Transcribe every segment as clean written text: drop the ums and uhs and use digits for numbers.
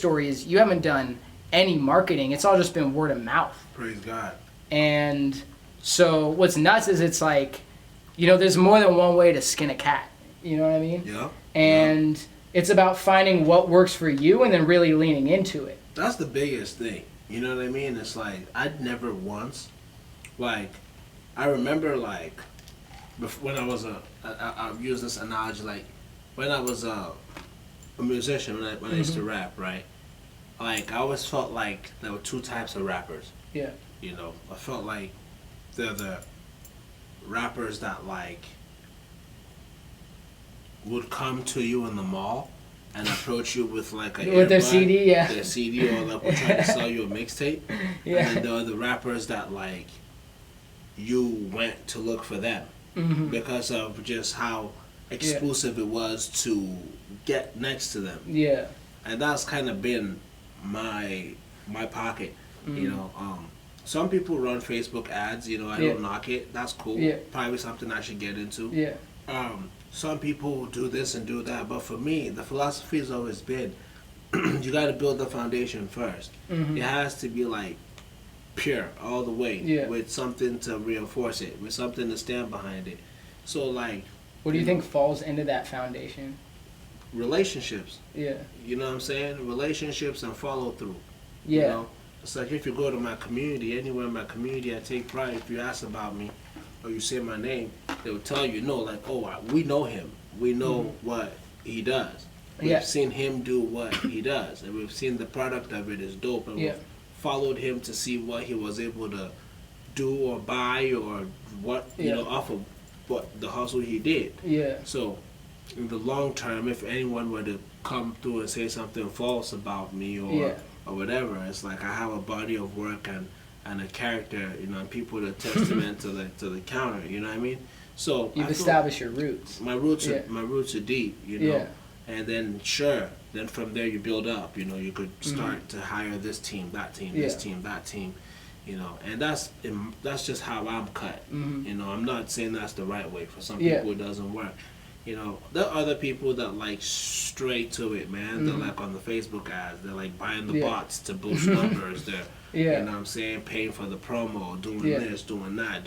story is you haven't done any marketing. It's all just been word of mouth. Praise God. And so what's nuts is it's like, there's more than one way to skin a cat. You know what I mean? Yeah. And it's about finding what works for you and then really leaning into it. That's the biggest thing. You know what I mean? It's like, I'd never once, like, I remember, like, when I was I'll use this analogy, like, when I was a musician, when I used to rap, right? Like, I always felt like there were two types of rappers. Yeah. I felt like they're the rappers that, like, would come to you in the mall and approach you with like with their CD, yeah. Their CD, or like we're trying to sell you a mixtape. Yeah. And then there are the rappers that like you went to look for them because of just how exclusive it was to get next to them. Yeah. And that's kind of been my pocket. Some people run Facebook ads. I don't knock it. That's cool. Yeah. Probably something I should get into. Yeah. Some people do this and do that, but for me, the philosophy has always been, you got to build the foundation first. It has to be like pure all the way, with something to reinforce it, with something to stand behind it. So like, what do you think falls into that foundation? Relationships. Yeah. You know what I'm saying? Relationships and follow through. Yeah. It's like if you go to my community, anywhere in my community, I take pride. If you ask about me, or you say my name, they will tell you, we know him. We know what he does. We've seen him do what he does. And we've seen the product of it is dope. And we've followed him to see what he was able to do or buy or what, off of what the hustle he did. Yeah. So, in the long term, if anyone were to come through and say something false about me or whatever, it's like I have a body of work and a character, and people to testament to the counter. You know what I mean? So you've established your roots. My roots are deep. And then then from there you build up. You could start to hire this team, that team, this team, that team. And that's just how I'm cut. I'm not saying that's the right way. For some people, it doesn't work. There are other people that like straight to it, man. They're like on the Facebook ads. They're like buying the bots to boost numbers. They're you know what I'm saying, paying for the promo, doing this, doing that.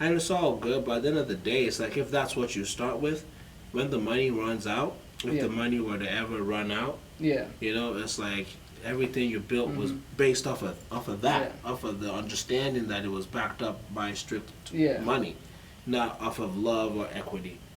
And it's all good, but at the end of the day, it's like if that's what you start with, when the money runs out, if the money were to ever run out, it's like everything you built was based off of that, off of the understanding that it was backed up by strict money, not off of love or equity.